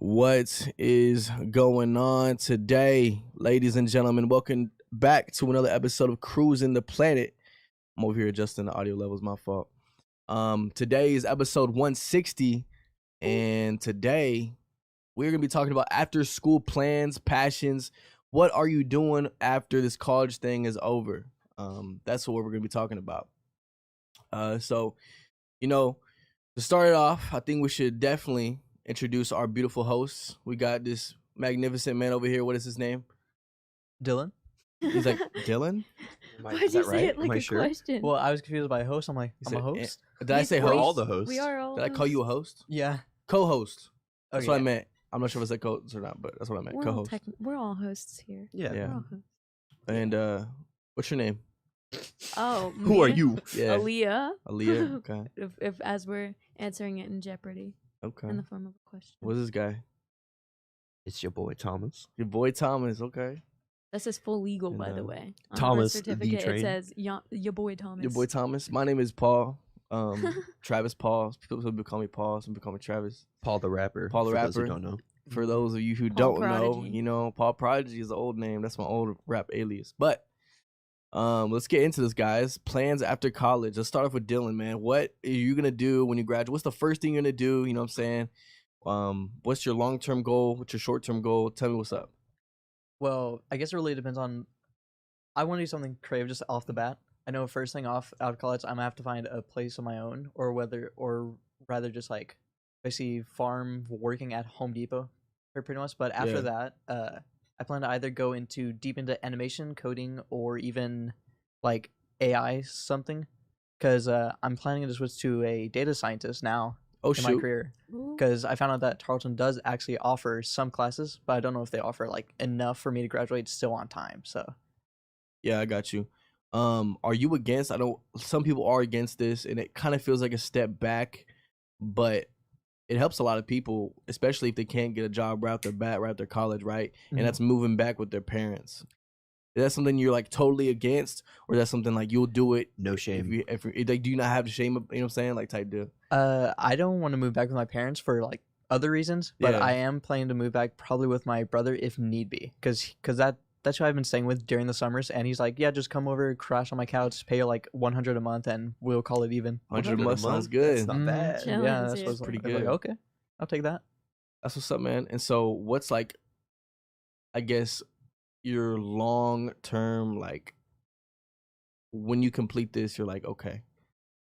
What is going on today, ladies and gentlemen? Welcome back to another episode of Cruisin the Planet. I'm over here adjusting the audio levels, my fault. Today is episode 160, and today we're gonna be talking about after school plans, passions. What are you doing after this college thing is over? That's what we're gonna be talking about. So, to start it off, I think we should definitely introduce our beautiful hosts. We got this magnificent man over here. What is his name? Dylan. He's like, Dylan? Why'd you say it like a question? Well, I was confused by host. I'm like, I'm a host? Did I say host? We're all the hosts. We are all Did I call you a host? Yeah. Co-host. That's Okay. what I meant. I'm not sure if it's like co-host or not, but that's what I meant. Co-host. We're all hosts here. Yeah. We're all hosts. And what's your name? Oh, Who are you? Yeah. Aaliyah. Aaliyah. Okay. If as we're answering it in Jeopardy. Okay. In the form of a question. What's this guy? It's your boy Thomas. Your boy Thomas. Okay. That's his full legal, And, by the way. On Thomas, the the certificate, train. it says your boy Thomas. Your boy Thomas. My name is Paul. Travis Paul. People call me Paul. Some people call me Travis. Paul the rapper. Paul the for those who rapper. don't know. For those of you who Paul don't know, Prodigy. Paul Prodigy is the old name. That's my old rap alias. But let's get into this, guys. Plans after college. Let's start off with Dylan, man. What are you gonna do when you graduate? What's the first thing you're gonna do? You know what I'm saying? What's your long-term goal? What's your short-term goal? Tell me what's up. Well, I guess it really depends on. I want to do something creative just off the bat. I know first thing out of college, I'm gonna have to find a place of my own, or rather just like basically farm working at Home Depot, pretty much. But after that, I plan to either go deep into animation, coding, or even like AI something, because I'm planning to switch to a data scientist now in my career. Because I found out that Tarleton does actually offer some classes, but I don't know if they offer like enough for me to graduate still on time. So Yeah, I got you. Are you against? Some people are against this, and it kind of feels like a step back, but it helps a lot of people, especially if they can't get a job right after college, right? Mhm. And that's moving back with their parents. Is that something you're like totally against, or is that something like you'll do it? No shame. If like, do you not have the shame of, you know what I'm saying, like type deal? I don't want to move back with my parents for like other reasons, but Yeah. I am planning to move back probably with my brother if need be, because that's who I've been staying with during the summers, and he's like, yeah, just come over, crash on my couch, pay like $100 a month, and we'll call it even. 100 a month sounds That's good. not bad. Chilling, Yeah, dude. that's what's Pretty like, good. okay, I'll take that. That's what's up, man. And so, what's like, I guess, your long term, like, when you complete this, you're like, okay,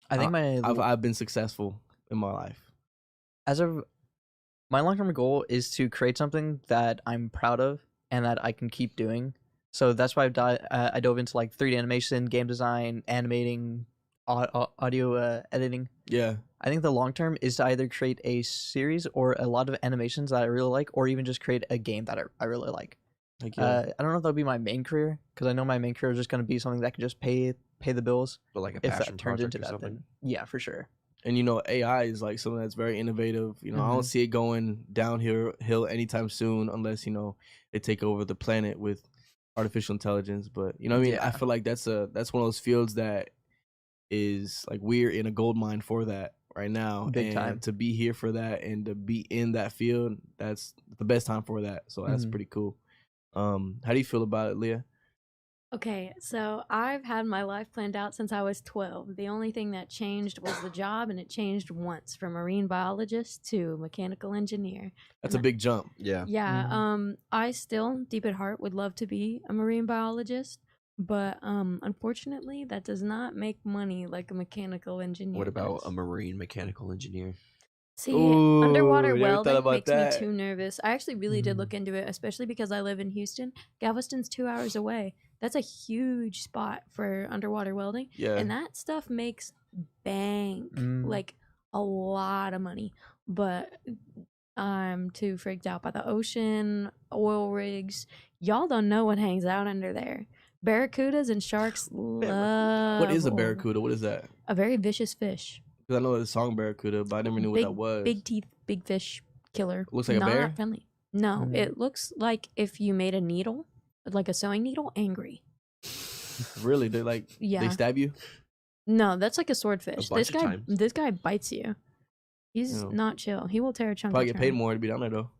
I think I've been successful in my life. My long-term goal is to create something that I'm proud of and that I can keep doing. So that's why I dove into like 3D animation, game design, animating, audio editing. Yeah. I think the long term is to either create a series or a lot of animations that I really like, or even just create a game that I really like. Like, I don't know if that'll be my main career, because I know my main career is just going to be something that can just pay the bills. But like a If passion that turns project into or that, something. then yeah, for sure. and AI is like something that's very innovative. I don't see it going downhill anytime soon, unless they take over the planet with artificial intelligence. But I mean, I Yeah. feel like that's one of those fields that is like we're in a gold mine for that right now. Big and time. to be here for that and to be in that field, that's the best time for that. So that's Mhm. pretty cool. How do you feel about it, Leah? Okay, so I've had my life planned out since I was 12. The only thing that changed was the job, and it changed once from marine biologist to mechanical engineer. That's a big jump. Yeah. Yeah, I still, deep at heart, would love to be a marine biologist, but unfortunately, that does not make money like a mechanical engineer What about does. a marine mechanical engineer? See, Ooh, underwater you ever thought welding about makes that? me too nervous. I actually really did Mhm. look into it, especially because I live in Houston. Galveston's 2 hours away. That's a huge spot for underwater welding. Yeah. And that stuff makes bank, Mm. like a lot of money. But I'm too freaked out by the ocean, oil rigs. Y'all don't know what hangs out under there. Barracudas and sharks love What is a oil. barracuda? What is that? A very vicious fish. Because I know the song barracuda, but I never knew what that was. Big teeth, big fish killer. Looks like a Not bear? friendly. No, Mhm. it looks like if you made a needle, like a sewing needle, angry. Really? They like Yeah. they stab you? No, that's like a swordfish. bunch This of guy, times. this guy bites you. He's Yeah. not chill. He will tear a chunk. Probably out get your paid arm. more to be down there though.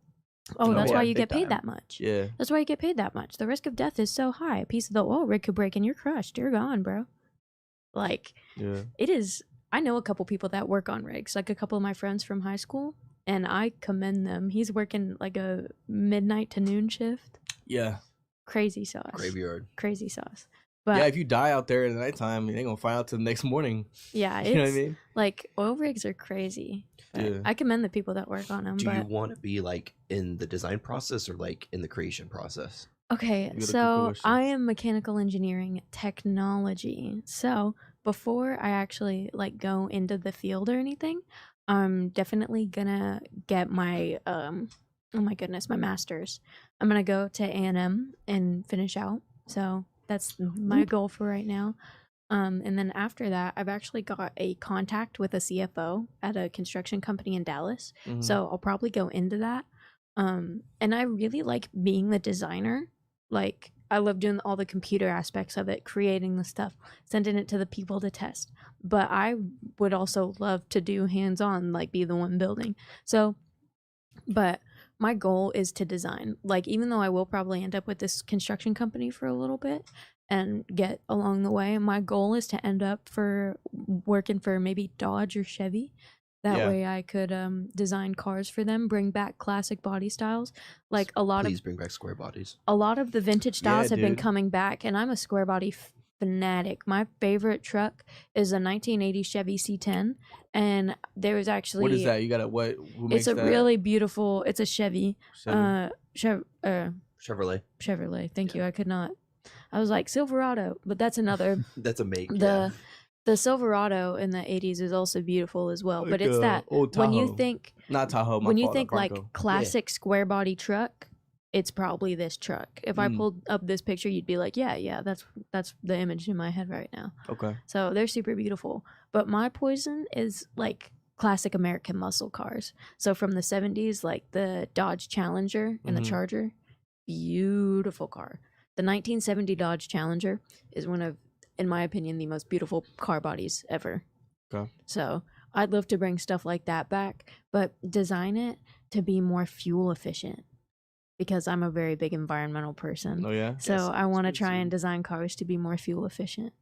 Oh, No, that's yeah, why you big get paid time. that much. Yeah. That's why you get paid that much. The risk of death is so high. A piece of the oil rig could break and you're crushed. You're gone, bro. Like, Yeah. it is. I know a couple people that work on rigs, like a couple of my friends from high school, and I commend them. He's working like a midnight to noon shift. Yeah. Crazy sauce. Graveyard. Crazy sauce. But Yeah, if you die out there in the nighttime, you ain't gonna find out till the next morning. yeah, You know what I it's mean? like oil rigs are crazy. But Yeah. I commend the people that work on them. Do but you want to be like in the design process or like in the creation process? okay, got a good so question. I am mechanical engineering technology. So before I actually like go into the field or anything, I'm definitely gonna get my oh my goodness, my master's. I'm gonna go to A&M and finish out. So that's my goal for right now. And then after that, I've actually got a contact with a CFO at a construction company in Dallas. Mhm. So I'll probably go into that. And I really like being the designer. Like, I love doing all the computer aspects of it, creating the stuff, sending it to the people to test. But I would also love to do hands-on, like be the one building. So, but my goal is to design. Like, even though I will probably end up with this construction company for a little bit and get along the way, my goal is to end up for working for maybe Dodge or Chevy. That Yeah. way I could design cars for them, bring back classic body styles. Like Please bring back square bodies. a lot of the vintage Yeah, styles have been dude. coming back, and I'm a square body fanatic. My favorite truck is a 1980 Chevy C10, and there was actually What is that? You got what? Who makes it's a that? really beautiful. It's a Chevy. Chevy? Chevrolet. Chevrolet. Thank Yeah. you. I could not. I was like Silverado, but that's another. That's a make. yeah. The Silverado in the 80s is also beautiful as well. But Like it's a that old when you Tahoe. think Not Tahoe. My when you fault, think like Bronco. classic square body truck, it's probably this truck. If I Mm. pulled up this picture, you'd be like, yeah, that's the image in my head right now. Okay. So they're super beautiful. But my poison is like classic American muscle cars. So from the 70s, like the Dodge Challenger and Mhm. the Charger, beautiful car. The 1970 Dodge Challenger is one of, in my opinion, the most beautiful car bodies ever. Okay. So I'd love to bring stuff like that back, but design it to be more fuel efficient because I'm a very big environmental person. Oh yeah. So Yes, I want to that's try good and too. design cars to be more fuel efficient.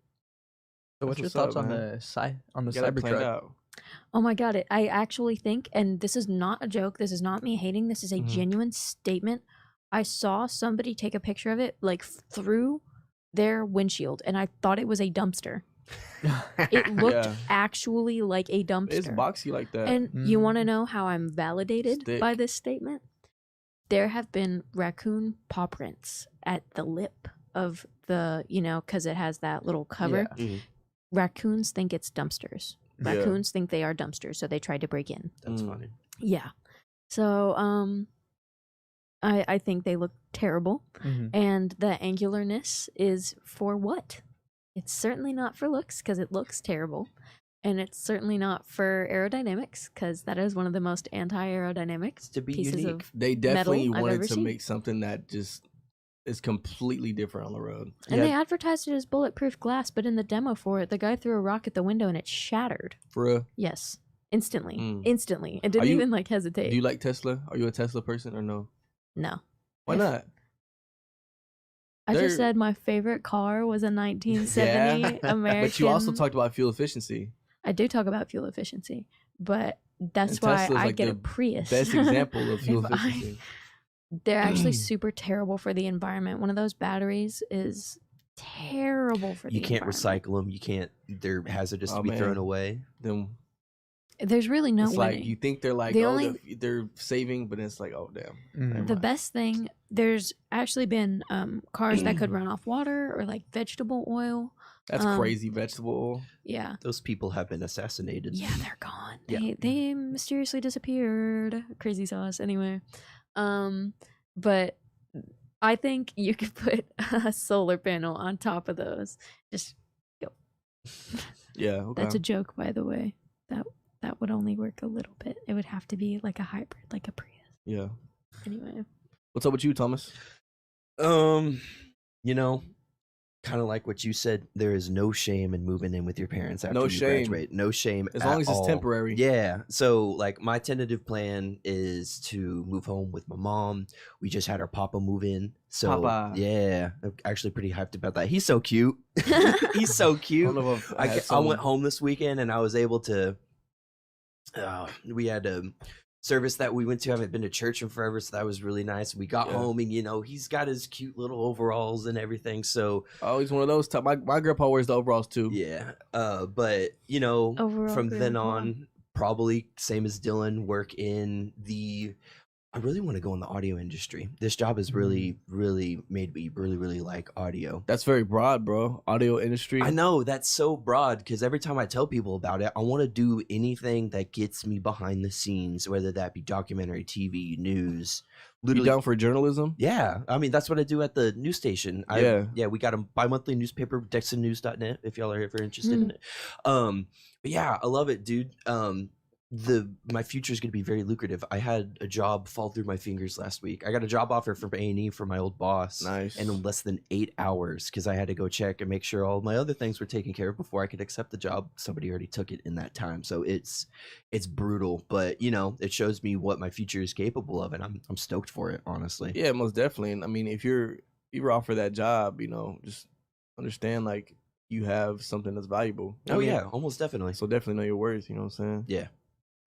So what's your That's what's thoughts up, on man. the You got it planned Cybertruck? out. Oh my god, I actually think, and this is not a joke, this is not me hating, this is a Mhm. genuine statement. I saw somebody take a picture of it like through their windshield, and I thought it was a dumpster. It looked Yeah. actually like a dumpster. It's boxy like that. And you want to Mm. know how I'm validated by Stick. this statement? There have been raccoon paw prints at the lip of the, because it has that little cover. Yeah. Mhm. Raccoons think it's dumpsters. Yeah. Raccoons think they are dumpsters, so they tried to break in. That's Mm. funny. Yeah. So, I think they look terrible. Mhm. And the angularness is for what? It's certainly not for looks because it looks terrible. And it's certainly not for aerodynamics because that is one of the most anti-aerodynamic To be pieces unique. of. They definitely metal I've wanted ever to seen. make something that just is completely different on the road. And Yeah. they advertised it as bulletproof glass, but in the demo for it, the guy threw a rock at the window and it shattered. For real. Yes. Instantly. Mm. Instantly. It didn't you- even hesitate. Do you like Tesla? Are you a Tesla person or no? No. Why If- not? I They're- just said my favorite car was a 1970 American. But you also talked about fuel efficiency. I do talk about fuel efficiency, but that's And why Tesla's I like get a the Prius. Best example of fuel If I- efficiency. They're actually super terrible for the environment. One of those batteries is terrible for the You can't environment. recycle them. You can't. They're hazardous Oh, to be thrown man. away. Them, There's really no it's like winning. you think they're like, The oh, only- they're saving, but it's like, oh damn. Mhm. Never The mind. best thing, there's actually been cars that could run off water or like vegetable oil. That's um, crazy vegetable oil. Yeah. Those people have been assassinated. Yeah, they're gone. Yeah. They mysteriously disappeared. Crazy sauce. Anyway, but I think you could put a solar panel on top of those. Just go. Yeah. Okay. That's a joke, by the way. That would only work a little bit. It would have to be like a hybrid, like a Prius. Yeah. Anyway, What's up with you, Thomas? You know, kind of like what you said, there is no shame in moving in with your parents after No you shame. graduate. No shame As at long as it's all. temporary. Yeah. So like my tentative plan is to move home with my mom. We just had our papa move in. So Papa. yeah, I'm actually pretty hyped about that. He's so cute. He's so I cute. don't know if I, had I some- went home this weekend and I was able to we had a service that we went to. I haven't been to church in forever, so that was really nice. We got Yeah. home and he's got his cute little overalls and everything. So Oh, he's one of those type. My grandpa wears the overalls too. yeah. But Overall from then grandpa. on, probably same as Dylan, work in the I really want to go in the audio industry. This job has really, really made me really, really like audio. That's very broad, bro. Audio industry. I know that's so broad because every time I tell people about it, I want to do anything that gets me behind the scenes, whether that be documentary, TV, news. You Literally, down for journalism? yeah. I mean, that's what I do at the news station. Yeah. We got a bi-monthly newspaper, DexonNews.net, if y'all are ever interested in it. But yeah, I love it, dude. My future is going to be very lucrative. I had a job fall through my fingers last week. I got a job offer from A&E from my old boss. Nice. And in less than 8 hours, because I had to go check and make sure all my other things were taken care of before I could accept the job. Somebody already took it in that time. So it's brutal, but it shows me what my future is capable of, and I'm stoked for it, honestly. Yeah, most definitely. And I mean, if you're offered that job, just understand like you have something that's valuable. Oh yeah, almost definitely. So definitely know your worth. You know what I'm saying? Yeah.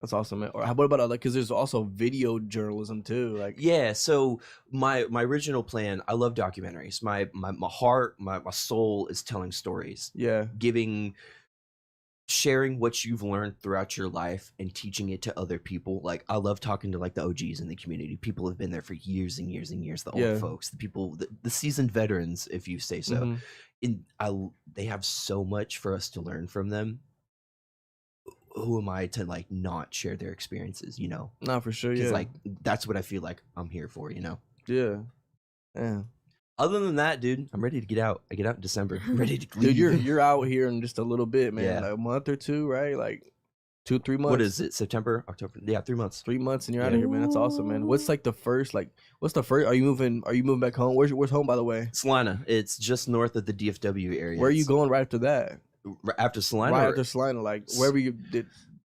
That's awesome, man. Or what about because there's also video journalism too. Like Yeah, so my original plan, I love documentaries. My heart, my soul is telling stories. yeah, Sharing what you've learned throughout your life and teaching it to other people. Like I love talking to like the OGs in the community. People have been there for years and years and years. The old Yeah. folks, the people, the seasoned veterans, if you say so. Mhm. They have so much for us to learn from them. Who am I to like not share their experiences? Nah, for sure. Because Yeah, like that's what I feel like I'm here for. yeah. Other than that, dude, I'm ready to get out. I get out in December. I'm ready to leave. Dude, you're out here in just a little bit, man. Yeah. Like a month or two, right? Like 2-3 months. What is it? September, October? Yeah, 3 months. 3 months and you're out Yeah. of here, man. That's awesome, man. What's like the first? What's the first? Are you moving back home? Where's home, by the way? Salina. It's just north of the DFW area. Where are you going right after that? After Salina? Right after Salina, like wherever you did.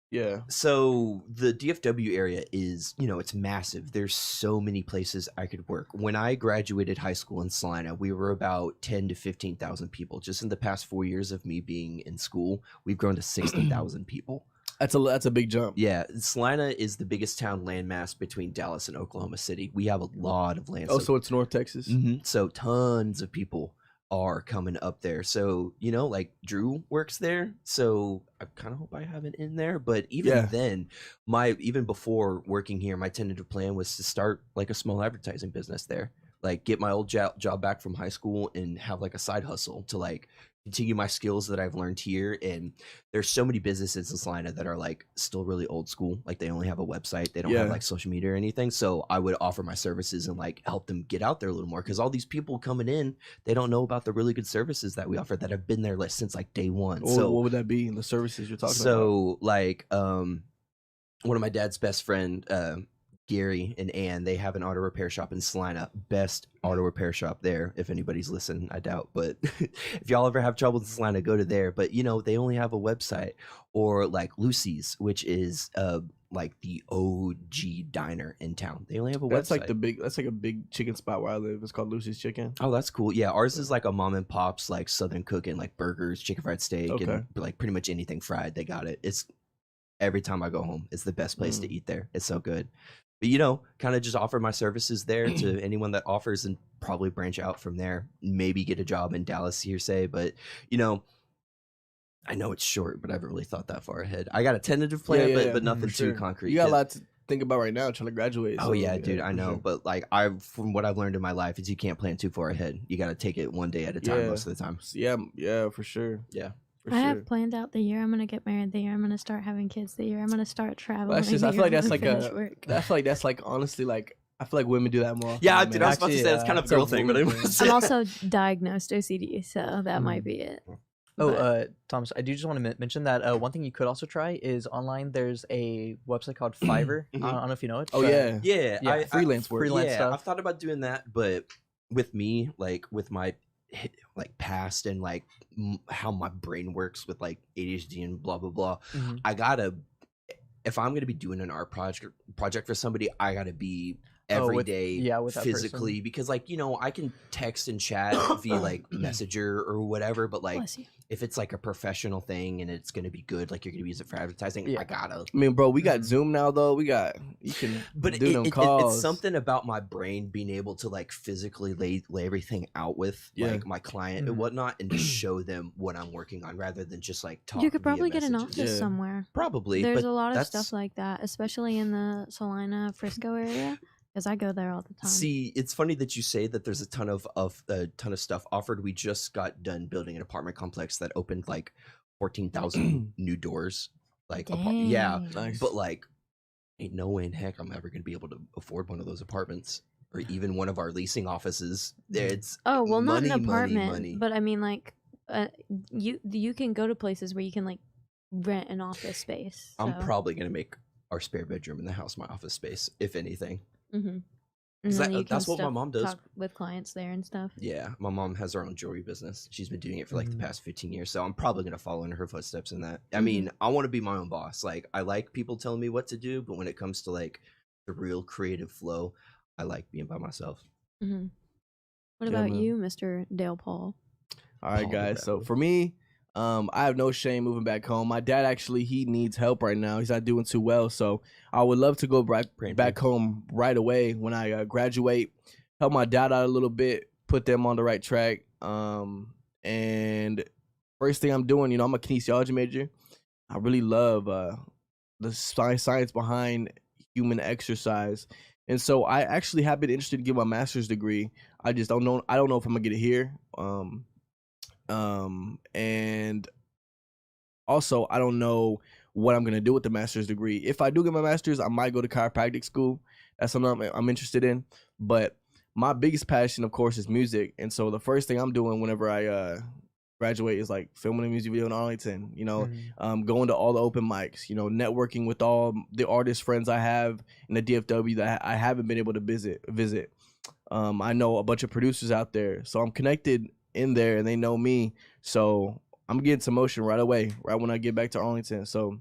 Yeah. So the DFW area is, it's massive. There's so many places I could work. When I graduated high school in Salina, we were about 10 to 15,000 people. Just in the past 4 years of me being in school, we've grown to 60,000 people. That's a big jump. Yeah, Salina is the biggest town landmass between Dallas and Oklahoma City. We have a lot of land. Oh, so it's North Texas. So tons of people are coming up there. So, like Drew works there. So I kind of hope I have it in there. But even then, even before working here, my tentative plan was to start like a small advertising business there. Like get my old job back from high school and have like a side hustle to like continue my skills that I've learned here. And there's so many businesses in Salina that are like still really old school. Like they only have a website. They don't have like social media or anything. So I would offer my services and like help them get out there a little more. Cause all these people coming in, they don't know about the really good services that we offer that have been there since like day one. So what would that be? The services you're talking about? So like, one of my dad's best friend, Gary and Ann, they have an auto repair shop in Salina. Best auto repair shop there. If anybody's listening, I doubt. But if y'all ever have trouble in Salina, go to there. But they only have a website. Or like Lucy's, which is like the OG diner in town. They only have a website. That's like a big chicken spot where I live. It's called Lucy's Chicken. Oh, that's cool. Yeah, ours is like a mom and pop's like Southern cooking, like burgers, chicken fried steak, and like pretty much anything fried. They got it. It's every time I go home, it's the best place to eat there. It's so good. But kind of just offer my services there to anyone that offers and probably branch out from there. Maybe get a job in Dallas, hearsay. But, I know it's short, but I haven't really thought that far ahead. I got a tentative plan, but nothing too concrete. You got a lot to think about right now trying to graduate. Oh, yeah, dude, I know. Sure. But like from what I've learned in my life is you can't plan too far ahead. You got to take it one day at a time most of the time. Yeah, for sure. Yeah. I have planned out the year I'm gonna get married, the year I'm gonna start having kids, the year I'm gonna start traveling. I feel like that's like I feel like that's like honestly like I feel like women do that more often. Yeah, dude, I was about to say that's kind of a girl thing, but I'm also diagnosed OCD, so that might be it. Oh, Thomas, I do just want to mention that one thing you could also try is online. There's a website called Fiverr. I don't know if you know it. Oh yeah, yeah, freelance work. Freelance stuff. I've thought about doing that, but with me, like with my like past and like how my brain works with like ADHD and blah blah blah. Mhm. I gotta, if I'm gonna be doing an art project for somebody, I gotta be every day with that physically, person. because like, you know, I can text and chat via like Messenger or whatever, but like Bless you. if it's like a professional thing and it's gonna be good, like you're gonna use it for advertising, Yeah. I gotta. I mean, bro, we got Mhm. Zoom now though. You can But do them calls. it's something about my brain being able to like physically lay everything out with Yeah. like my client and Mhm. whatnot, and just show them what I'm working on rather than just like talk. You could via probably get an messages. office Yeah. somewhere. Probably. There's but a lot of that's, stuff like that, especially in the Salina, Frisco area, because I go there all the time. See, it's funny that you say that there's a ton of stuff offered. We just got done building an apartment complex that opened like 14,000 new doors. Like, yeah, Dang. Nice. but like, ain't no way in heck I'm ever gonna be able to afford one of those apartments or even one of our leasing offices. It's Oh well, not an money, apartment, money. but I mean, like, you can go to places where you can like rent an office space. I'm so. probably gonna make our spare bedroom in the house my office space, if anything. Mm-hmm. 'Cause And then you can that's what my mom does. talk with clients there and stuff. Yeah, my mom has her own jewelry business. She's been doing it for like the Mhm. past 15 years, so I'm probably gonna follow in her footsteps in that. I Mhm. mean, I want to be my own boss. Like, I like people telling me what to do, but when it comes to like the real creative flow, I like being by myself. Mm-hmm. What Yeah, about man. you, Mr. Dale Paul? All right, Paul guys. So Rattler. for me, I have no shame moving back home. My dad actually he needs help right now. He's not doing too well, so I would love to go back home right away when I graduate. Help my dad out a little bit, put them on the right track. And first thing I'm doing, I'm a kinesiology major. I really love the science behind human exercise, and so I actually have been interested to get my master's degree. I just don't know. I don't know if I'm gonna get it here. And also I don't know what I'm gonna do with the master's degree. If I do get my master's, I might go to chiropractic school. That's something I'm interested in. But my biggest passion, of course, is music. And so the first thing I'm doing whenever I graduate is like filming a music video in Arlington. Mhm. Going to all the open mics. Networking with all the artist friends I have in the DFW that I haven't been able to visit. I know a bunch of producers out there, so I'm connected in there, and they know me. So I'm getting some motion right away, right when I get back to Arlington. So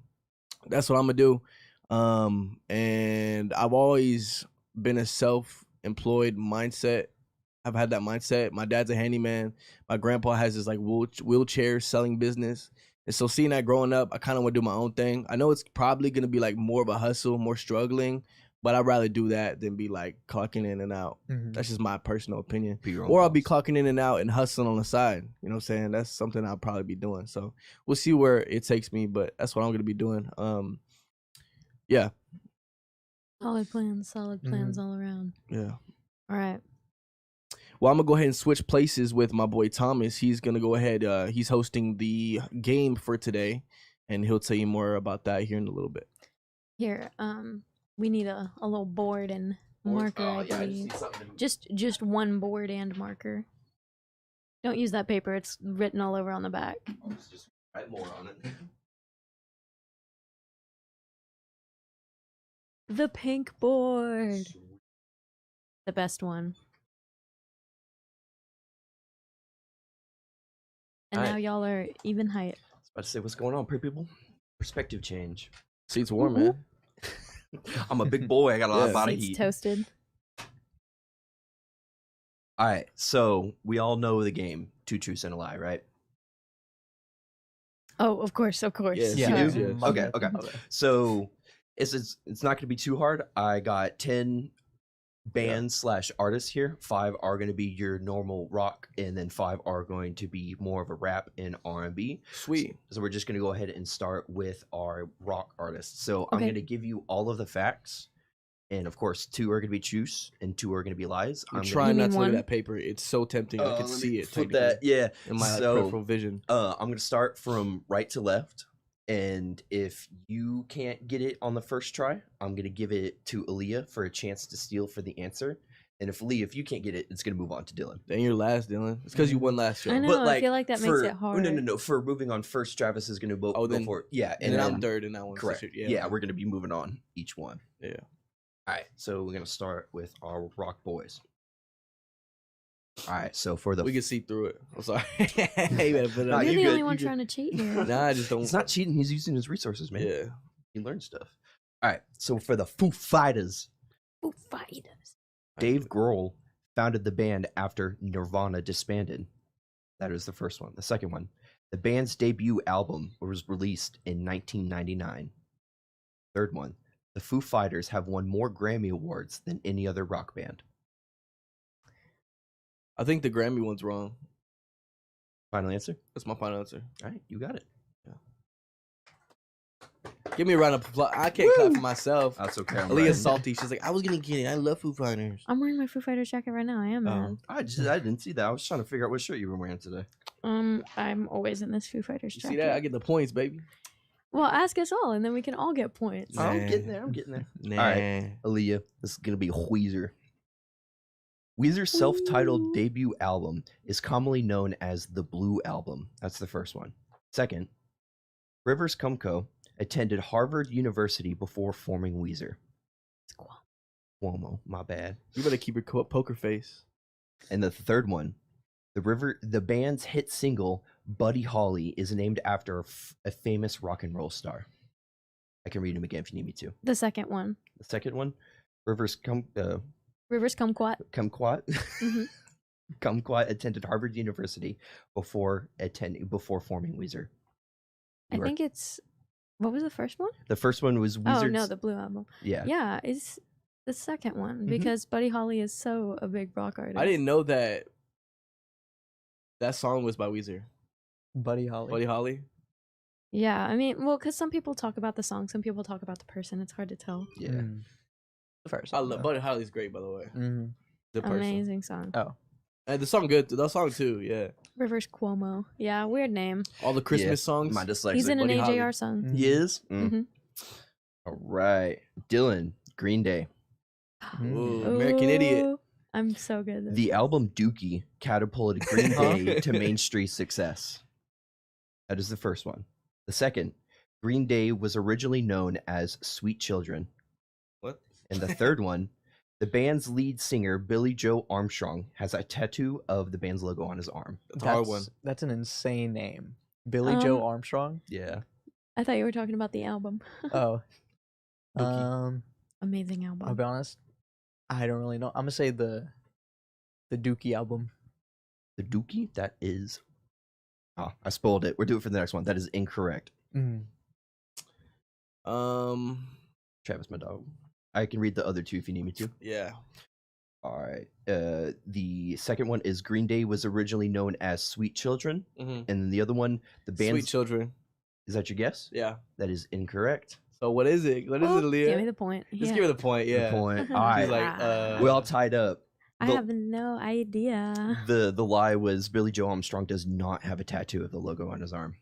that's what I'm gonna do. And I've always been a self-employed mindset. I've had that mindset. My dad's a handyman. My grandpa has this like wheelchair selling business. And so seeing that growing up, I kind of want to do my own thing. I know it's probably gonna be like more of a hustle, more struggling, but I'd rather do that than be like clocking in and out. Mhm. That's just my personal opinion. Be your own Or I'll be boss. clocking in and out and hustling on the side. You know what I'm saying? That's something I'll probably be doing. So we'll see where it takes me, but that's what I'm gonna be doing. Yeah. Solid plans all around. Yeah. All right. Well, I'm gonna go ahead and switch places with my boy Thomas. He's gonna go ahead. He's hosting the game for today, and he'll tell you more about that here in a little bit. Here, we need a little board and marker, I believe. Just one board and marker. Don't use that paper. It's written all over on the back. Just write more on it. The pink board. The best one. And All now right. y'all are even height. I was about to say, what's going on, pretty people? Perspective change. Seats warm, Ooh, man. I'm a big boy. I got a lot Yeah. of body Seats heat. toasted. All right, so we all know the game, Two Truths and a Lie, right? Oh, of course. Yes, Yeah. you Sorry. do. My Okay, bad. okay. So it's not going to be too hard. I got 10 bands / artists here. 5 are going to be your normal rock, and then 5 are going to be more of a rap and R&B. Sweet. So we're just going to go ahead and start with our rock artists. So I'm Okay. going to give you all of the facts. And of course, 2 are going to be truths and 2 are going to be lies. I'm gonna- trying You not mean to look at one? that paper. It's so tempting. I can let me see it. flip technically, that. Yeah. in my like, So, peripheral vision. I'm going to start from right to left. And if you can't get it on the first try, I'm going to give it to Aaliyah for a chance to steal for the answer. And if you can't get it, it's going to move on to Dylan. Then you're last, Dylan. It's because you won last show. I know. But I feel like that makes it hard. No. For moving on first, Travis is going to go then- for it. Yeah. And then I'm third in that one. so Correct. shit, Yeah, we're going to be moving on each one. Yeah. All right. So we're going to start with our rock boys. All right, so for the We can see through it. I'm sorry. Hey, man, but, Nah, You're you the good, only you one good. trying to cheat here. nah, I just don't. he's not cheating. He's using his resources, man. Yeah. He learned stuff. All right, so for the Foo Fighters, Foo Fighters. Dave Grohl founded the band after Nirvana disbanded. That is the first one. The second one, the band's debut album was released in 1999. Third one, the Foo Fighters have won more Grammy Awards than any other rock band. I think the Grammy one's wrong. Final answer? That's my final answer. All right, you got it. Give me a round of applause. I can't clap for myself. That's okay. Aaliyah's salty. She's like, I was gonna get it. I love Foo Fighters. I'm wearing my Foo Fighters jacket right now. I am mad. I didn't see that. I was trying to figure out what shirt you were wearing today. I'm always in this Foo Fighters You jacket. see that? I get the points, baby. Well, ask us all, and then we can all get points. Nah. I'm getting there. I'm getting there. Nah. All right, Aaliyah, this is gonna be Weezer. Weezer's self-titled debut album is commonly known as the Blue Album. That's the first one. Second, Rivers Cuomo attended Harvard University before forming Weezer. It's cool. Cuomo, my bad. You better keep your poker face. And the third one, the band's hit single "Buddy Holly" is named after a famous rock and roll star. I can read him again if you need me to. The second one. The second one, Rivers Rivers Kumquat. Kumquat. Mhm. Kumquat attended Harvard University before forming Weezer. I think it's. What was the first one? The first one was Weezer's. Oh no, the Blue Album. Yeah. Yeah, it's the second one Mhm. because Buddy Holly is so a big rock artist. I didn't know that song was by Weezer. Buddy Holly. Buddy Holly. Yeah, I mean, well, because some people talk about the song, some people talk about the person. It's hard to tell. Yeah. The first. I one, love though. Buddy Holly's great, by the way. Mhm. The person. Amazing song. Oh. And the song good. The song too. Yeah. Rivers Cuomo. Yeah, weird name. All the Christmas Yeah, songs. My dyslexic. He's in an Buddy Holly. AJR song. Mhm. He is? hmm All right. Dylan, Green Day. Ooh, American Idiot. Ooh, I'm so good. at this. The album Dookie catapulted Green Day to mainstream success. That is the first one. The second, Green Day was originally known as Sweet Children. What? And the third one, the band's lead singer, Billy Joe Armstrong, has a tattoo of the band's logo on his arm. That's a hard one. That's an insane name. Billy Joe Um, Armstrong. Yeah. I thought you were talking about the album. Oh. Dookie. Amazing album. I'll be honest. I don't really know. I'm gonna say the Dookie album. The Dookie? That is. Oh, I spoiled it. We're doing it for the next one. That is incorrect. Travis, my dog. I can read the other two if you need me to. Yeah. All right. The second one is Green Day was originally known as Sweet Children. Mm-hmm. And then the other one, the band. Sweet Children. Is that your guess? Yeah. That is incorrect. So what is it? What is Oh, it, Leah? Give me the point. Just Yeah. give her the point. Yeah. Good point. All She's right. like, We're all tied up. I the- have no idea. The lie was Billy Joe Armstrong does not have a tattoo of the logo on his arm.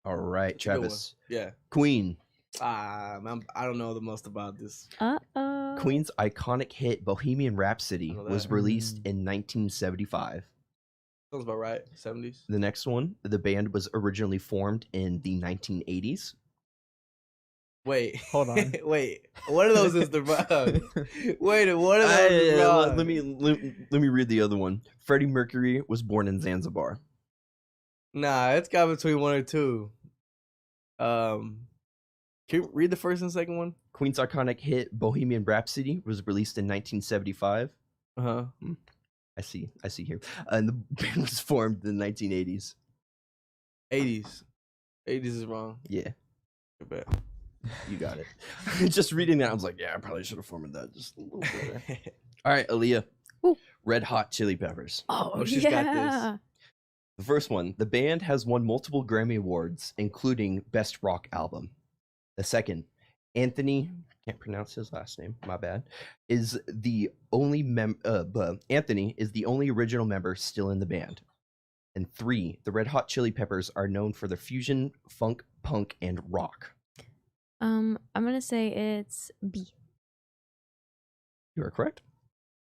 All right, That's a good one. Travis. Yeah. Queen. I don't know the most about this. Uh-oh. Queen's iconic hit Bohemian Rhapsody I know was that. released in 1975. Sounds about right. 70s. The next one, the band was originally formed in the 1980s. Wait. Hold on. Wait. One of those is the wrong. Wait. One of those is wrong. Let me read the other one. Freddie Mercury was born in Zanzibar. Nah, it's got between one or two. Can you read the first and second one? Queen's iconic hit Bohemian Rhapsody was released in 1975. Uh-huh. I see here. And the band was formed in the 1980s. 80s. 80s is wrong. Yeah, I bet. you got it. Just reading that, I was like, yeah, I probably should have formed that just a little better. All right, Aaliyah. Ooh. Red Hot Chili Peppers. Oh, she's yeah. got this. The first one, the band has won multiple Grammy Awards, including Best Rock Album. The second, Anthony, can't pronounce his last name, my bad, is the only Anthony is the only original member still in the band. And three, the Red Hot Chili Peppers are known for their fusion, funk, punk, and rock. I'm gonna say it's B. You are correct.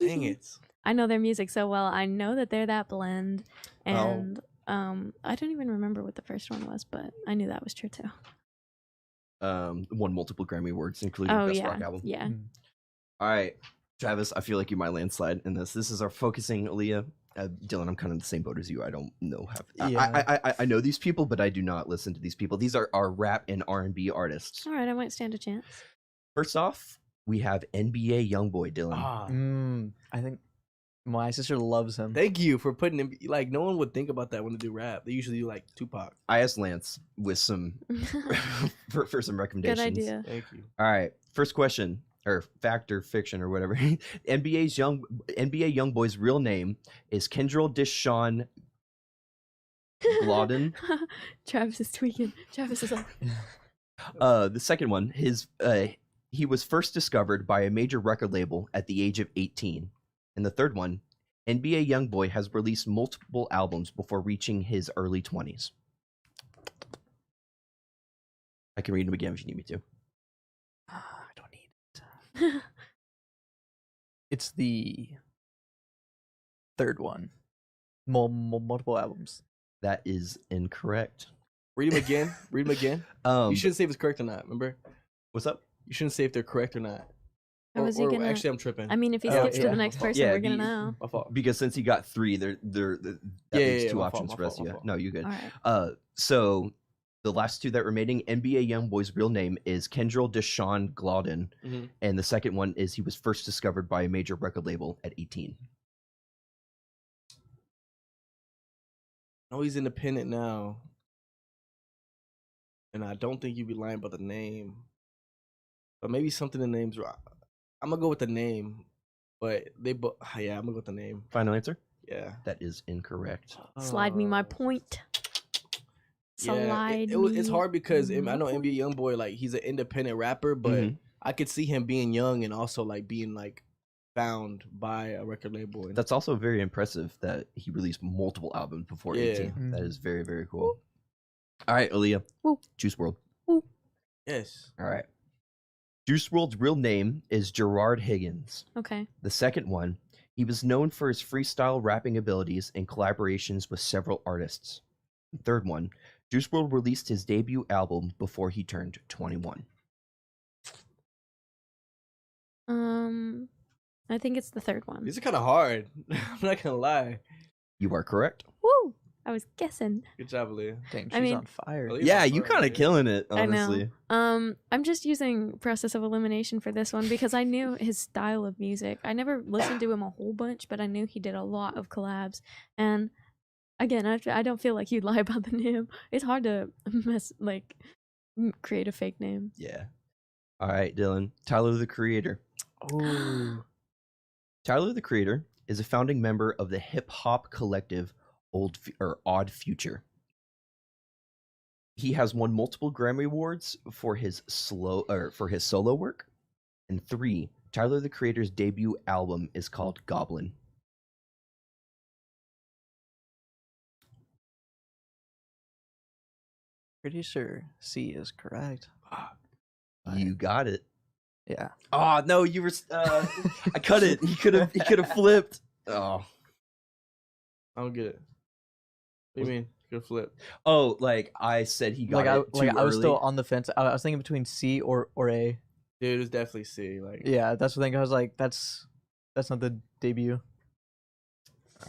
Dang it. I know their music so well. I know that they're that blend, Oh. and I don't even remember what the first one was, but I knew that was true too. Won multiple Grammy Awards, including Oh Best yeah, Rock Album. yeah. All right, Travis, I feel like you might landslide in this. This is our focusing, Aaliyah. Dylan, I'm kind of in the same boat as you. I don't know. I know these people, but I do not listen to these people. These are our rap and R&B artists. All right, I might stand a chance. First off, we have NBA YoungBoy Dylan. Ah, I think my sister loves him. thank you for putting him. Like, no one would think about that when they do rap. They usually do like Tupac. I asked Lance with some for some recommendations. Good idea. Thank you. All right, first question, or fact or fiction or whatever. NBA YoungBoy's real name is Kendrell Deshaun Glodden. Travis is tweaking. Travis is like, The second one, he was first discovered by a major record label at the age of 18. And the third one, NBA YoungBoy has released multiple albums before reaching his early 20s. I can read them again if you need me to. I don't need it. It's the third one. Multiple albums. That is incorrect. Read him again. Read him again. You shouldn't say if it's correct or not. Remember? What's up? You shouldn't say if they're correct or not. How was he gonna? Actually, I'm tripping. I mean, if he Oh, skips to yeah. the next person, Yeah, we're gonna know. My fault. Because since he got three, that Yeah, leaves yeah, two my options fault, for us. my Yeah. fault. No, you're good. All right. So the last two that were remaining, NBA YoungBoy's real name is Kendrell Deshaun Glodden, Mhm. and the second one is he was first discovered by a major record label at 18. No, he's independent now. And I don't think you'd be lying about the name. But maybe something in the name's wrong. I'm going to go with the name. But they both. Yeah, I'm going to go with the name. Final answer? Yeah. That is incorrect. Slide me my Oh. point. Yeah, Slide it's me hard because I my know point. NBA YoungBoy, like, he's an independent rapper, but Mhm. I could see him being young and also, like, being, like, found by a record label. And That's also very impressive that he released multiple albums before Yeah. 18. That is very, very cool. All right, Aaliyah. Woo. Juice WRLD. yes. All right. Juice WRLD's real name is Gerard Higgins. Okay. The second one, he was known for his freestyle rapping abilities and collaborations with several artists. The third one, Juice WRLD released his debut album before he turned 21. I think it's the third one. These are kind of hard. I'm not going to lie. You are correct. Woo! I was guessing. Good job, Aaliyah. Dang, I she's mean- on fire. Aaliyah's Yeah, on you fire, kind of Aaliyah. killing it, I know. honestly. I'm just using process of elimination for this one because I knew his style of music. I never listened to him a whole bunch, but I knew he did a lot of collabs. And again, I don't feel like you'd lie about the name. It's hard to create a fake name. Yeah. All right, Dylan. Tyler, the Creator. Oh, Tyler, the Creator is a founding member of the hip hop collective Odd Future. He has won multiple Grammy Awards for his solo work. And 3, Tyler, the Creator's debut album is called Goblin. pretty sure C is correct. You got it. Yeah. Oh no, you were. I cut it. He could have flipped. Oh. I don't get it. What do you mean? Good flip. Oh, like I said, he got it too I was early. still on the fence. I was thinking between C or A. Dude, it's definitely C. Like, Yeah, that's the thing. I was like, that's not the debut.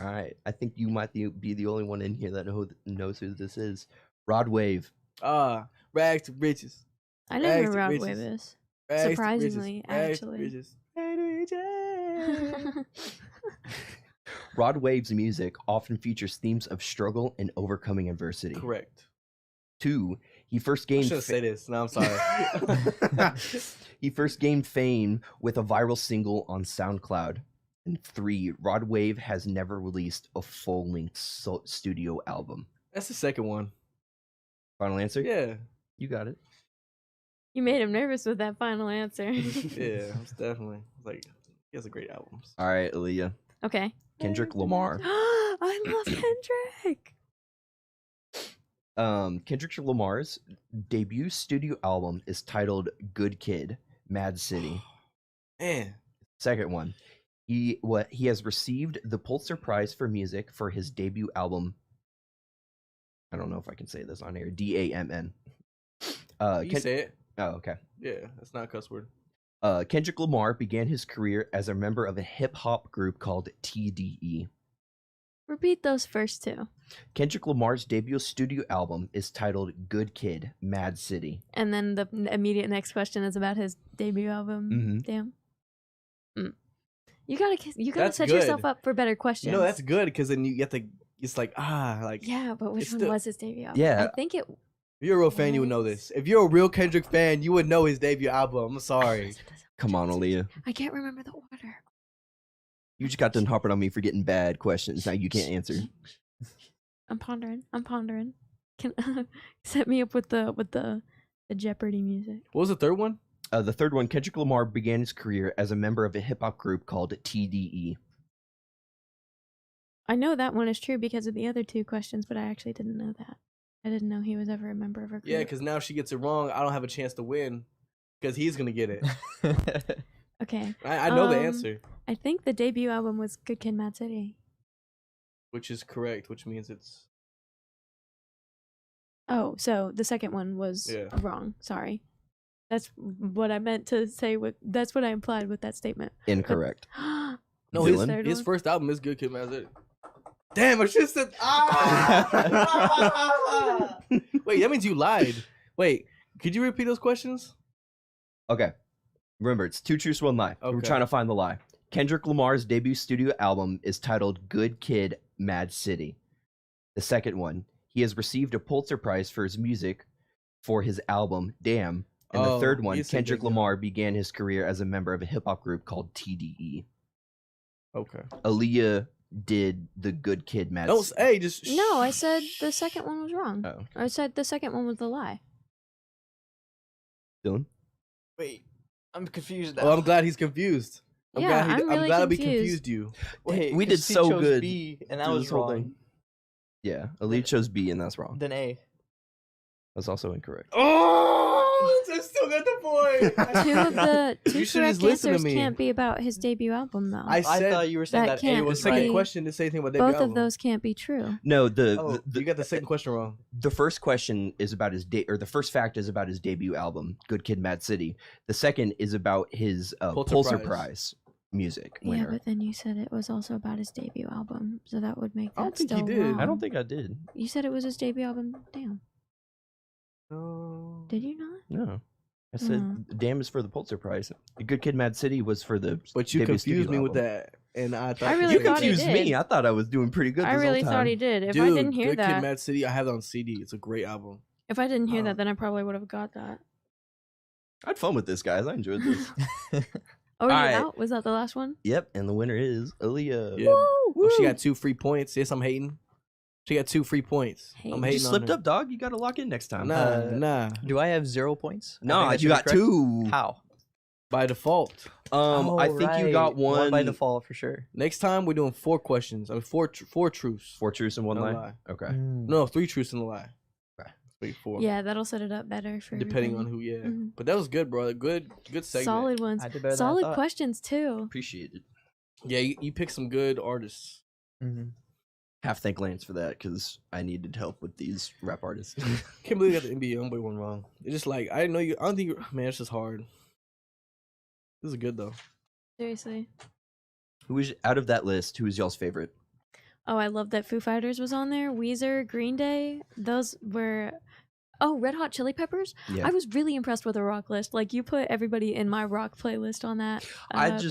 All right, I think you might be the only one in here that knows who this is. Rod Wave. rags to riches. I didn't Rags know to Rob riches. Wave is. Rags to Surprisingly, riches. Rags to actually. riches. Rags to riches. Rod Wave's music often features themes of struggle and overcoming adversity. Correct. 2, he first I gained should say this. No, I'm sorry. he first gained fame with a viral single on SoundCloud. And 3, Rod Wave has never released a full-length studio album. That's the second one. Final answer? Yeah. You got it. You made him nervous with that final answer. Yeah, it's definitely. Like, he has a great albums. All right, Aaliyah. Okay. Kendrick Lamar. I love Kendrick. Kendrick Lamar's debut studio album is titled Good Kid, Mad City. Man. Second one, he has received the Pulitzer Prize for Music for his debut album. I don't know if I can say this on air. DAMN. You say it. Oh, okay. Yeah, that's not a cuss word. Kendrick Lamar began his career as a member of a hip hop group called TDE. Repeat those first two. Kendrick Lamar's debut studio album is titled Good Kid, Mad City. And then the immediate next question is about his debut album. Mhm. Damn. You gotta That's set good. yourself up for better questions. No, that's good because then you get to. It's like Yeah, but which it's one the- was his debut album? Yeah. I think it. If you're a real fan, you would know this. If you're a real Kendrick fan, you would know his debut album. I'm sorry. Come on, Aaliyah. I can't remember the order. You just got done harping on me for getting bad questions. Now you can't answer. I'm pondering. Can set me up with the Jeopardy music. What was the third one? The third one, Kendrick Lamar began his career as a member of a hip hop group called TDE. I know that one is true because of the other two questions, but I actually didn't know that. I didn't know he was ever a member of a group. Yeah, because now if she gets it wrong, I don't have a chance to win because he's gonna get it. Okay. I know the Um, answer, I think the debut album was Good Kid, Mad City. which is correct, which means it's Oh, so the second one was Yeah. wrong. Sorry. That's what I meant to say. That's what I implied with that statement. Incorrect. no. Dylan? His first album is Good Kid, Mad City. Damn, I should said. Wait, that means you lied. Wait, could you repeat those questions? Okay. Remember, it's two truths, one lie. We're Okay. trying to find the lie. Kendrick Lamar's debut studio album is titled Good Kid, Mad City. The second one, he has received a Pulitzer Prize for his music for his album, Damn. And the third one, you said Kendrick Big Dog. Lamar began his career as a member of a hip hop group called TDE. Okay. Aaliyah did the Good Kid, Mad Don't City. hey, just No, I said the second one was wrong. Oh, I said the second one was the lie. Dylan? Wait, I'm confused now. Oh, I'm glad he's confused. Yeah, I'm I'm really glad we confused. confused you. Wait, We 'cause did she so chose good B, and that through was this whole wrong. thing. Yeah, Aaliyah chose B, and that's wrong. Then A. That's also incorrect. Oh, I still got the point. Two of the two You should just correct listen to answers me. can't be about his debut album, though. I I said thought you were saying that that, A can't the was second be- right. question didn't say anything about debut Both album. of those can't be true. No, Oh, You got the second question wrong. the first question is about his or the first fact is about his debut album, Good Kid, Mad City. The second is about his Pulitzer Pulitzer Prize. Prize music Yeah, winner. but then you said it was also about his debut album, so that would make that I don't think he still did. wrong. I don't think I did. You said it was his debut album. Damn, No. did you not? No. I said Mm. Damn is for the Pulitzer Prize. The Good Kid, Mad City was for the But you debut confused studio me with album. that, and I thought I really You thought he confused me. did. I thought I was doing pretty good. I this really whole thought time. he did. If Dude, I didn't hear Good that, Kid, Mad City. I have it on CD. It's a great album. if I didn't hear Um, that, then I probably would have got that. I had fun with this, guys. I enjoyed this. Oh, you Alright. out? Was that the last one? Yep, and the winner is Aaliyah. Yeah. Oh, she got 2 free points. Yes, I'm hating. She got 2 free points. Hey. I'm You You hating on slipped her. up, dog. You got to lock in next time. Nah. Do I have 0 points? I No, think that you should be got correct. 2. How? By default. I think you got right. one by default for sure. Next time we're doing 4 questions. I mean, four truths. 4 truths and 1 No lie. lie. Okay. No, 3 truths and a lie. Okay. Wait, 4. Yeah, that'll set it up better for Depending on everybody. who, yeah. Mhm. But that was good, bro. Good segment. Solid ones. I did better than I Solid thought. questions too. Appreciate it. Yeah, you picked some good artists. Mm-hmm. Half thank Lance for that because I needed help with these rap artists. Can't believe you got the NBA Youngboy one wrong. It's just like I didn't know you. I don't think. Man, it's just hard. This is good though. Seriously. Who is out of that list? Who is y'all's favorite? Oh, I love that Foo Fighters was on there. Weezer, Green Day. Those were. Oh, Red Hot Chili Peppers. Yeah, I was really impressed with the rock list. Like you put everybody in my rock playlist on that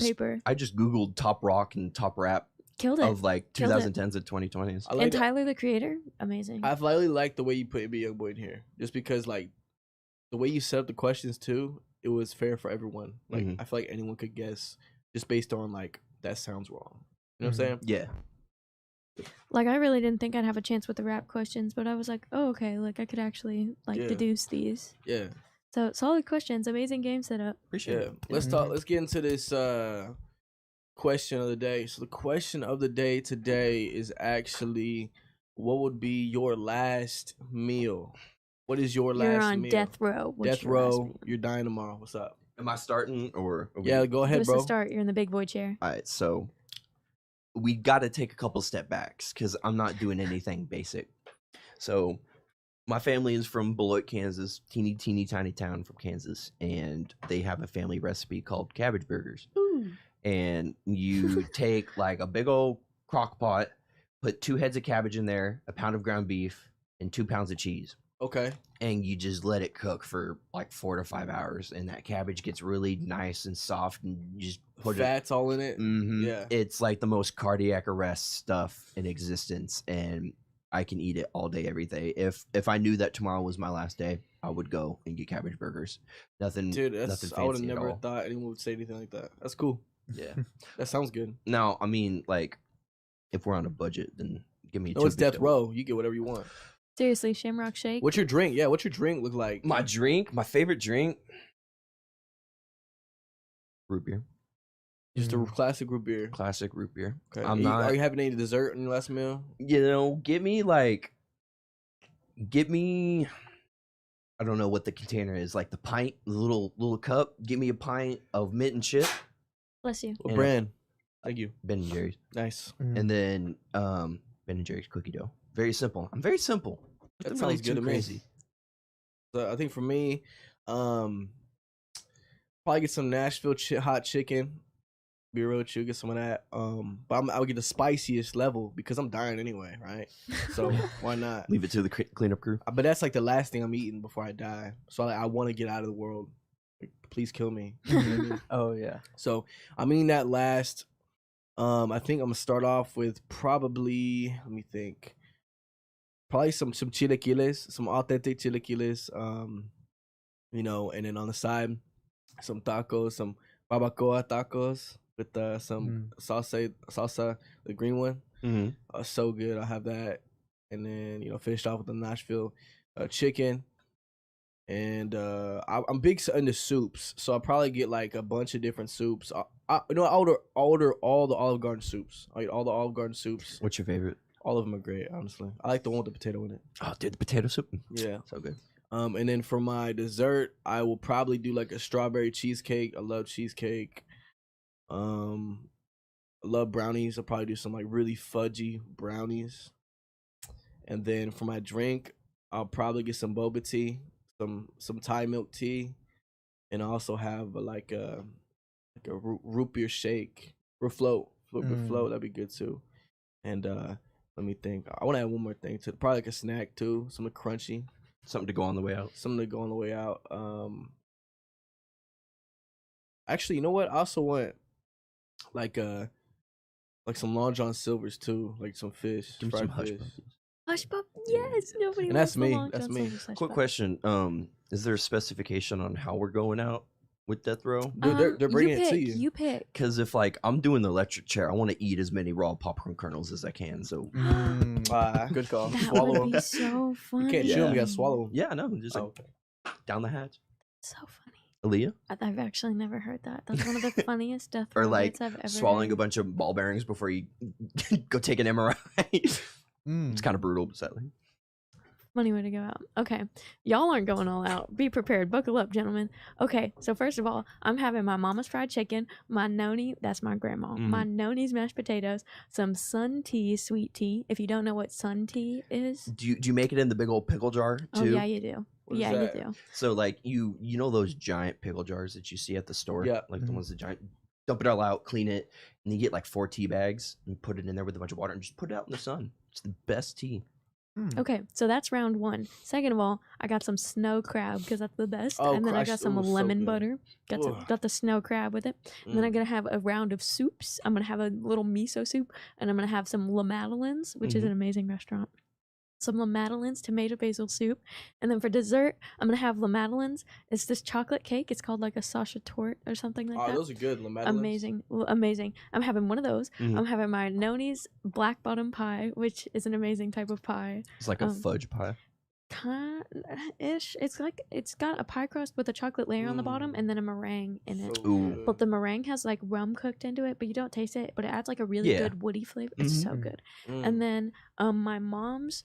paper. I just googled top rock and top rap Killed it. of like Killed it. 2010s and 2020s. I like. And Tyler the Creator, amazing. I really like the way you put NBA Youngboy in here, just because like the way you set up the questions too. It was fair for everyone. Like Mhm. I feel like anyone could guess just based on like that sounds wrong. You know what I'm saying? Yeah, Like I really didn't think I'd have a chance with the rap questions, but I was like, oh okay, like I could actually like Yeah. deduce these. Yeah. So solid questions, amazing game setup. appreciate Yeah. it. Let's Mhm. talk. Let's get into this question of the day. So the question of the day today is actually, what would be your last meal? What is your last You're on meal? death row. What's Death your last row. meal? You're dying tomorrow. What's up? Am I starting or? are we- Yeah, go Give ahead, us bro. the start. You're in the big boy chair. All right, so we got to take a couple step backs because I'm not doing anything basic. So My family is from Beloit, Kansas, teeny tiny town from Kansas, and they have a family recipe called cabbage burgers. Ooh. And you take like a big old crock pot, put 2 heads of cabbage in there, a pound of ground beef, and 2 pounds of cheese. Okay. And you just let it cook for like 4 to 5 hours, and that cabbage gets really nice and soft, and you just put Fats all in it. Yeah, it's like the most cardiac arrest stuff in existence, and I can eat it all day, every day. If I knew that tomorrow was my last day, I would go and get cabbage burgers. Nothing, Dude, nothing I would have fancy at never all. thought anyone would say anything like that. That's cool. Yeah. That sounds good. Now, I mean, like, if we're on a budget, then give me. No, it's death row. You get whatever you want. Seriously, Shamrock Shake. What's your drink? Yeah, what's your drink look like? My favorite drink, root beer. Just a classic root beer. Classic root beer. Okay. Are you having any dessert in your last meal? You know, get me. I don't know what the container is. Like the pint, the little cup. Give me a pint of mint and chip. Bless you. What brand? Thank you. Ben and Jerry's. Nice. And then Ben and Jerry's cookie dough. Very simple. I'm very simple. That Nothing sounds really good to too me. crazy. So I think for me, probably get some Nashville hot chicken. Be real with you, get some of that. But I would get the spiciest level because I'm dying anyway, right? So why not? Leave it to the cleanup crew. But that's like the last thing I'm eating before I die. So I want to get out of the world. Like, please kill me. You know what I mean? Oh yeah. So I'm eating that last. I think I'm gonna start off with probably. Let me think. Probably some chilaquiles, some authentic chilaquiles. You know, and then on the side, some tacos, some barbacoa tacos with some salsa, the green one. Mm-hmm. So good. I'll have that, and then finish off with the Nashville chicken. And I'm big into soups, so I'll probably get like a bunch of different soups. I'll order all the Olive Garden soups. I eat all the Olive Garden soups. What's your favorite? All of them are great, honestly. I like the one with the potato in it. Oh, dude, the potato soup. Yeah, so good. And then for my dessert, I will probably do like a strawberry cheesecake. I love cheesecake. I love brownies. I'll probably do some like really fudgy brownies. And then for my drink, I'll probably get some boba tea, some Thai milk tea, and I also have like a root beer shake or float. That'd be good too. And let me think. I want to add one more thing to probably like a snack too, something crunchy, something to go on the way out. Actually, you know what? I also want like some Long John Silvers too, like some fish, Give me fried some hush fish. puppies. Hush pup. Yes, nobody. And that's loves the me. Long That's John me. Silver's hush Quick pup. question. Is there a specification on how we're going out with Death Row? Dude, they're bringing it to you. You pick. Because if like I'm doing the electric chair, I want to eat as many raw popcorn kernels as I can. So Good call. That Swallow would them. be so funny. You can't chew them. You gotta swallow them. yeah, no, just like Okay. down the hatch. So funny. Aaliyah? I've actually never heard that. That's one of the funniest death Or row like bits I've ever swallowing a heard. bunch of ball bearings before you go take an MRI. It's kind of brutal, sadly. Funny way to go out. Okay. Y'all aren't going all out. Be prepared. Buckle up, gentlemen. Okay, so first of all, I'm having my mama's fried chicken, my noni, that's my grandma, my noni's mashed potatoes, some sun tea, sweet tea. If you don't know what sun tea is. Do you make it in the big old pickle jar too? Oh, yeah, you do. What is Yeah, you that? do. So like you know those giant pickle jars that you see at the store? Yeah. Like the ones that giant. Dump it all out, clean it, and you get like 4 tea bags and put it in there with a bunch of water and just put it out in the sun. It's the best tea. Okay, so that's round one. Second of all, I got some snow crab because that's the best, Oh, and then I Christ. got some Ooh, so lemon good. butter. Got the snow crab with it. And then I'm gonna have a round of soups. I'm gonna have a little miso soup, and I'm gonna have some La Madeleine's, which is an amazing restaurant. Some La Madeleine's tomato basil soup, and then for dessert, I'm gonna have La Madeleine's. It's this chocolate cake. It's called like a Sasha Torte or something like Oh, that. those are good. La Madeleine's. Amazing. I'm having one of those. I'm having my noni's black bottom pie, which is an amazing type of pie. It's like a fudge pie. Kind-ish. It's got a pie crust with a chocolate layer on the bottom and then a meringue in it. So Ooh. good. But the meringue has like rum cooked into it, but you don't taste it. But it adds like a really Yeah. good woody flavor. It's so good. And then my mom's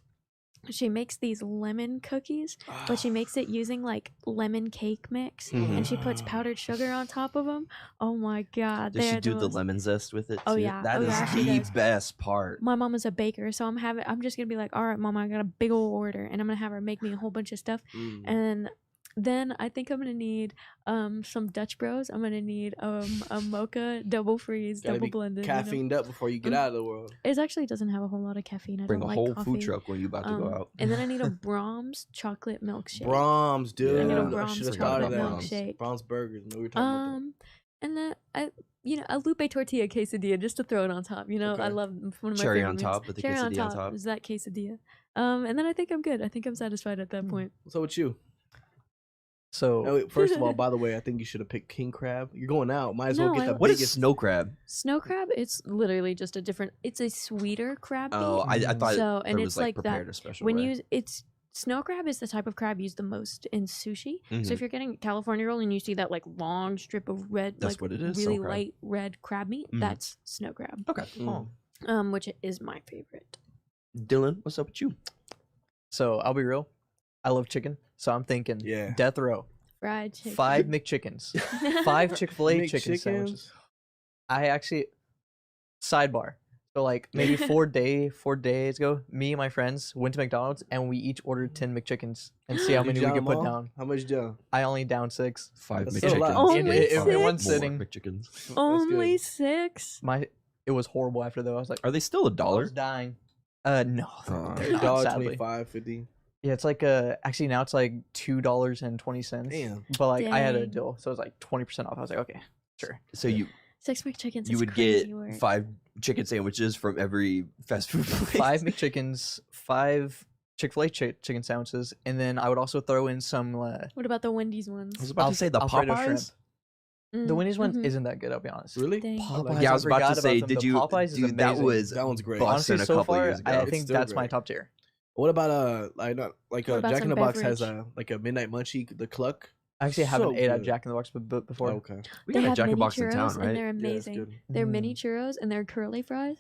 she makes these lemon cookies, but she makes it using like lemon cake mix, and she puts powdered sugar on top of them. Oh my god! Does she they're do the most- lemon zest with it too? Oh, yeah. That Oh, is yeah, she the does. best part. My mom is a baker, so I'm just gonna be like, all right, mama, I got a big old order, and I'm gonna have her make me a whole bunch of stuff, and then I think I'm gonna need some Dutch Bros. I'm gonna need a mocha double freeze, Gotta double be blended. caffeined up before you get out of the world. It actually doesn't have a whole lot of caffeine. I Bring don't a like whole coffee. food truck when you about to go out. And then I need a Brahms chocolate milkshake. Brahms, dude. I need a I Brahms should have thought of chocolate that. milkshake. Brahms burgers. No, we were talking And then a Lupe tortilla quesadilla just to throw it on top. Okay. I love one of my Cherry favorite on meals. top with the Cherry quesadilla on on top. is that quesadilla. And then I think I'm good. I think I'm satisfied at that point. What's up with you? So Oh, wait, first of all, by the way, I think you should have picked king crab. You're going out. Might as well No, get I the like- What biggest. is snow crab? Snow crab, it's literally just a different. It's a sweeter crab. Oh, I thought So, and it it's was like like that- prepared a special when way. it's snow crab is the type of crab used the most in sushi. Mhm. So if you're getting California roll and you see that like long strip of red, That's like what it is, really snow crab. light red crab meat, Mhm. that's snow crab. Okay. Which is my favorite. Dylan, what's up with you? So I'll be real. I love chicken. So I'm thinking Yeah. death row. Fried chicken. 5 McChickens. 5 Chick-fil-A chicken McChickens. sandwiches. I actually sidebar. So like maybe 4 days ago, me and my friends went to McDonald's and we each ordered 10 McChickens and see how Did you many we down could them put all? down. How much down? I only downed 6. 5 That's still a lot. McChickens. Only in one six? sitting. More McChickens. Only 6. It was horrible after though. I was like, Are they still I $1? was dying. No, Oh. they're not, Dollar sadly. 25.50. Yeah, it's like actually now it's like $2.20. Damn. But like I had a Dang. deal, so it was like 20% off. I was like, okay, sure. So you 6 McChickens you is would crazy get work. 5 chicken sandwiches from every fast food place. 5 McChickens, 5 Chick-fil-A chicken sandwiches, and then I would also throw in some. What about the Wendy's ones? I was about to say the Alfredo shrimp. Popeyes. The Wendy's one Mhm. isn't that good. I'll be honest. Really? Dang. Popeyes, Yeah, I was about forgot to say, them. did The you? Popeyes is Dude, that amazing. was That one's great. Honestly, busting a so couple far, years ago. I It's think still that's my great. top tier. What about like not like What about Jack in the some Box has beverage? a midnight munchie, the cluck. I actually haven't So ate at good. Jack in the Box before. Okay. We They got a have Jack in mini the Box in churros town, right? and they're Yeah, it's amazing. good. They're mini churros and they're curly fries.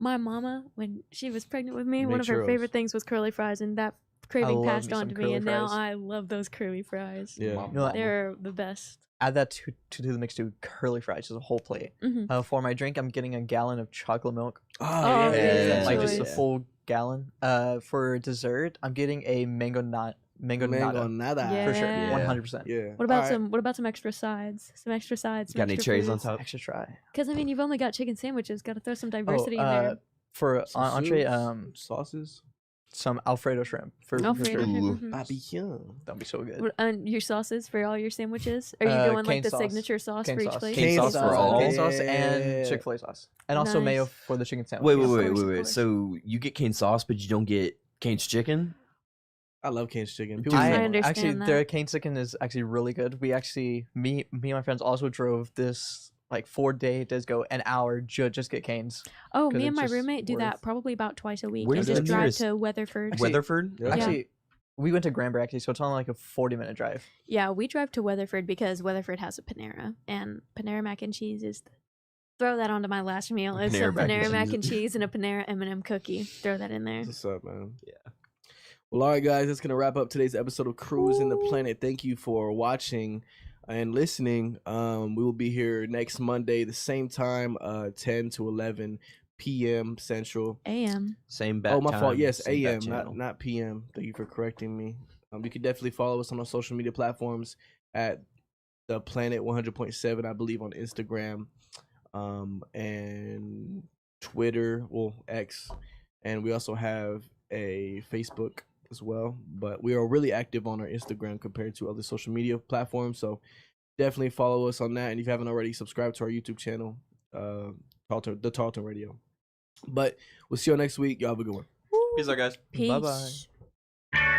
My mama, when she was pregnant with me, Mini one of her churros. favorite things was curly fries, and that craving love passed me on some to me, curly and now fries. I love those curly fries. Yeah. You know what? They're the best. Add that to the mix to curly fries, just a whole plate. Mhm. For my drink, I'm getting a gallon of chocolate milk, Oh, Oh, yeah. like choice. just a full gallon. For dessert, I'm getting a mango nata. Mango nada. For sure, Yeah. 100%. Yeah. What about Alright. What about some extra sides? Some extra sides. Got any cherries on top? Extra try. Because I mean, you've only got chicken sandwiches. Got to throw some diversity in there. For Some entree, soups, sauces. some Alfredo shrimp. For Alfredo. sure. Ooh. Mhm. Papillon. That'd be so good. And your sauces for all your sandwiches? Are you going cane like the sauce. signature sauce Cane for each sauce. place? Cane sauce for all? Cane sauce Yeah. and Chick-fil-A sauce, and also mayo Nice. for the chicken sandwich. Wait, Of wait, wait, course, wait, of wait. course. So you get cane sauce, but you don't get Cane's chicken? I love Cane's chicken. Dude, People I say- understand actually, that. their cane chicken is actually really good. We actually, me and my friends also drove this like 4 days ago, an hour just get canes. Oh, 'cause me and it's my just roommate do worth- that probably about twice a week. Where's and just the drive nearest- to Weatherford. Actually- Weatherford? Yeah. Actually, we went to Granbury actually, so it's only like a 40-minute drive. Yeah, we drive to Weatherford because Weatherford has a Panera, and Panera mac and cheese is. Throw that onto my last meal. It's Panera a mac and Panera mac cheese. and cheese and a Panera M&M cookie. Throw that in there. What's up, man? Yeah. Well, all right, guys, that's gonna wrap up today's episode of Cruisin' the Planet. Thank you for watching and listening. We will be here next Monday, the same time, 10 to 11 p.m. Central. AM. Same bat Oh, my fault. time, Yes, same bat a.m. channel. Not p.m. Thank you for correcting me. You can definitely follow us on our social media platforms at the Planet 100.7, I believe, on Instagram, and Twitter, well, X, and we also have a Facebook as well. But we are really active on our Instagram compared to other social media platforms, so definitely follow us on that. And if you haven't already, subscribe to our YouTube channel, the Tarleton Radio. But we'll see you all next week. Y'all have a good one. Peace out, guys. Peace. Bye-bye.